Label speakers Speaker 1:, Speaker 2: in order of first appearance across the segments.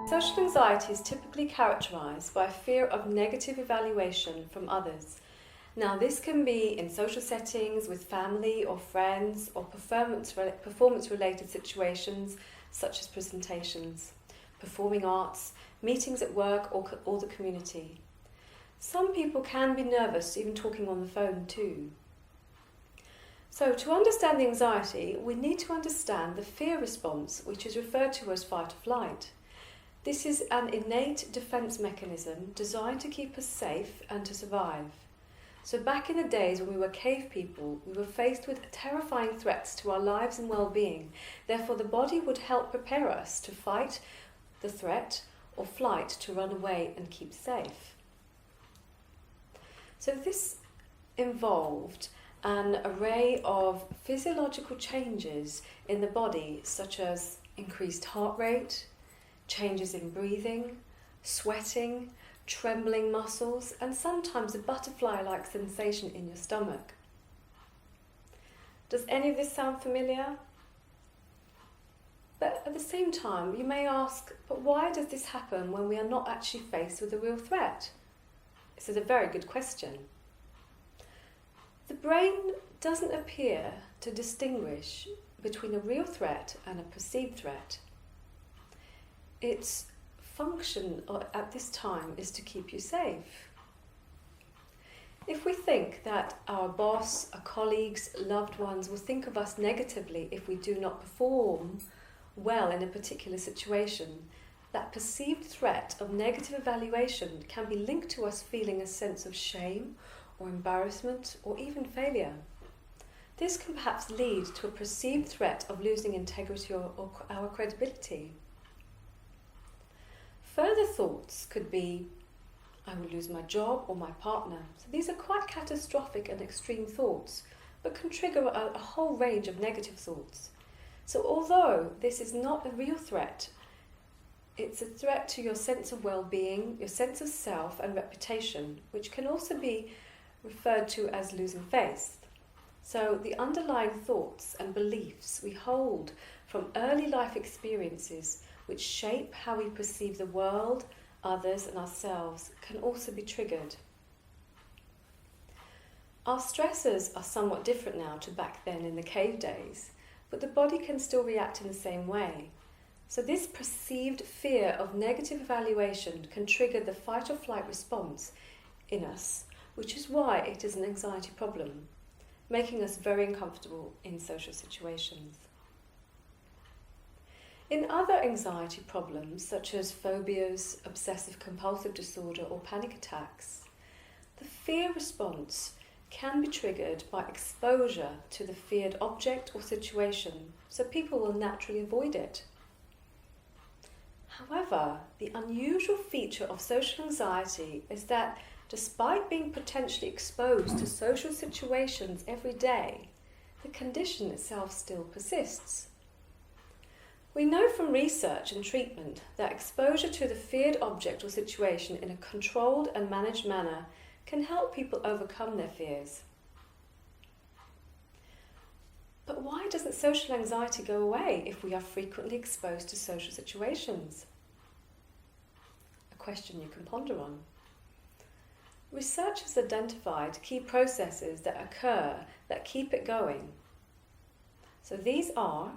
Speaker 1: Social anxiety is typically characterized by a fear of negative evaluation from others. Now, this can be in social settings with family or friends, or performance-related situations such as presentations, performing arts, meetings at work, or the community. Some people can be nervous even talking on the phone too. So, to understand the anxiety, we need to understand the fear response, which is referred to as fight or flight. This is an innate defense mechanism designed to keep us safe and to survive. So back in the days when we were cave people, we were faced with terrifying threats to our lives and well-being. Therefore, the body would help prepare us to fight the threat or flight, to run away and keep safe. So this involved an array of physiological changes in the body, such as increased heart rate, changes in breathing, sweating, trembling muscles, and sometimes a butterfly-like sensation in your stomach. Does any of this sound familiar? But at the same time, you may ask, but why does this happen when we are not actually faced with a real threat? This is a very good question. The brain doesn't appear to distinguish between a real threat and a perceived threat. Its function at this time is to keep you safe. If we think that our boss, our colleagues, loved ones will think of us negatively if we do not perform well in a particular situation, that perceived threat of negative evaluation can be linked to us feeling a sense of shame or embarrassment or even failure. This can perhaps lead to a perceived threat of losing integrity or our credibility. Further thoughts could be, I will lose my job or my partner. So these are quite catastrophic and extreme thoughts, but can trigger a whole range of negative thoughts. So although this is not a real threat, it's a threat to your sense of well-being, your sense of self and reputation, which can also be referred to as losing face. So the underlying thoughts and beliefs we hold from early life experiences which shape how we perceive the world, others and ourselves can also be triggered. Our stressors are somewhat different now to back then in the cave days, but the body can still react in the same way. So this perceived fear of negative evaluation can trigger the fight or flight response in us, which is why it is an anxiety problem, making us very uncomfortable in social situations. In other anxiety problems, such as phobias, obsessive-compulsive disorder, or panic attacks, the fear response can be triggered by exposure to the feared object or situation, so people will naturally avoid it. However, the unusual feature of social anxiety is that despite being potentially exposed to social situations every day, the condition itself still persists. We know from research and treatment that exposure to the feared object or situation in a controlled and managed manner can help people overcome their fears. But why doesn't social anxiety go away if we are frequently exposed to social situations? A question you can ponder on. Research has identified key processes that occur that keep it going. So these are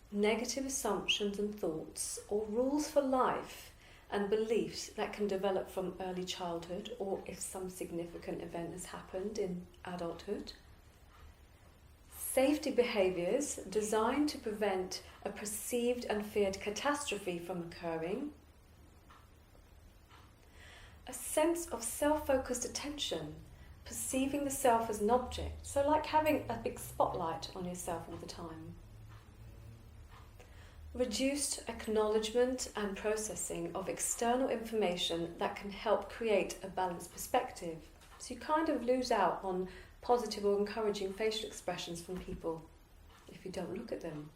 Speaker 1: negative assumptions and thoughts or rules for life and beliefs that can develop from early childhood or if some significant event has happened in adulthood. Safety behaviours designed to prevent a perceived and feared catastrophe from occurring. A sense of self-focused attention, perceiving the self as an object, so like having a big spotlight on yourself all the time. Reduced acknowledgement and processing of external information that can help create a balanced perspective. So you kind of lose out on positive or encouraging facial expressions from people if you don't look at them.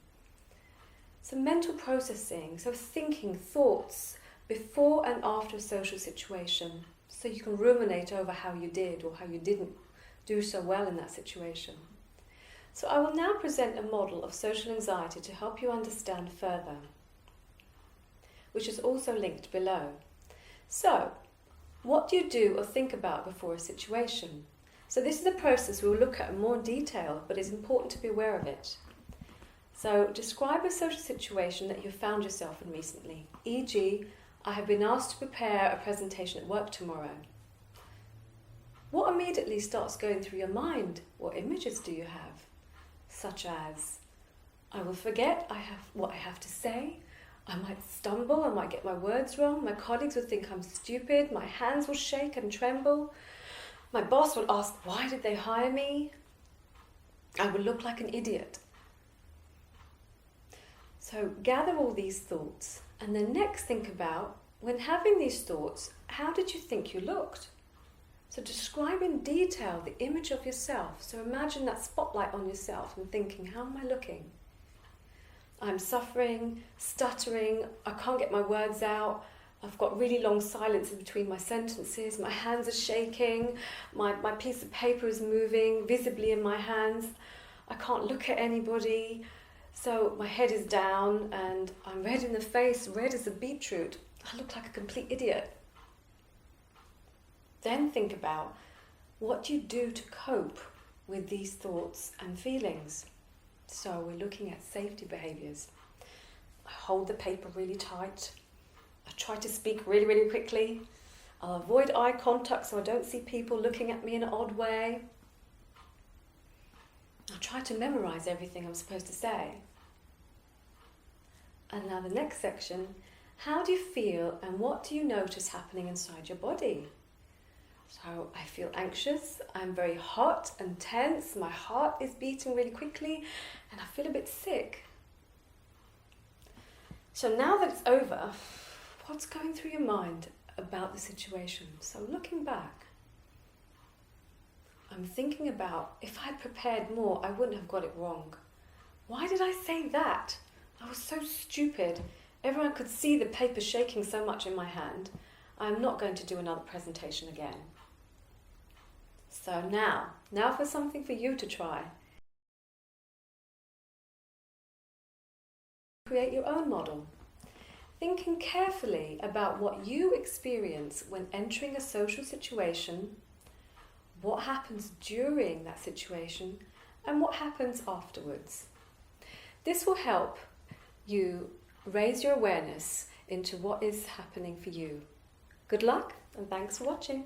Speaker 1: So mental processing, so thinking thoughts before and after a social situation, so you can ruminate over how you did or how you didn't do so well in that situation. So I will now present a model of social anxiety to help you understand further. which is also linked below. So, what do you do or think about before a situation? So this is a process we'll look at in more detail, but it's important to be aware of it. So describe a social situation that you've found yourself in recently. E.g., I have been asked to prepare a presentation at work tomorrow. What immediately starts going through your mind? What images do you have? Such as, I will forget what I have to say, I might stumble, I might get my words wrong, my colleagues will think I'm stupid, my hands will shake and tremble, my boss will ask, why did they hire me? I will look like an idiot. So gather all these thoughts and then next think about, when having these thoughts, how did you think you looked? So describe in detail the image of yourself. So imagine that spotlight on yourself and thinking, how am I looking? I'm suffering, stuttering, I can't get my words out, I've got really long silences between my sentences, my hands are shaking, my piece of paper is moving visibly in my hands, I can't look at anybody, so my head is down and I'm red in the face, red as a beetroot, I look like a complete idiot. Then think about, what do you do to cope with these thoughts and feelings? So we're looking at safety behaviours. I hold the paper really tight. I try to speak really, really quickly. I'll avoid eye contact so I don't see people looking at me in an odd way. I'll try to memorise everything I'm supposed to say. And now the next section, how do you feel and what do you notice happening inside your body? So I feel anxious, I'm very hot and tense, my heart is beating really quickly and I feel a bit sick. So now that it's over, what's going through your mind about the situation? So looking back, I'm thinking about, if I'd prepared more, I wouldn't have got it wrong. Why did I say that? I was so stupid. Everyone could see the paper shaking so much in my hand. I'm not going to do another presentation again. So now for something for you to try. Create your own model. Thinking carefully about what you experience when entering a social situation, what happens during that situation, and what happens afterwards. This will help you raise your awareness into what is happening for you. Good luck and thanks for watching.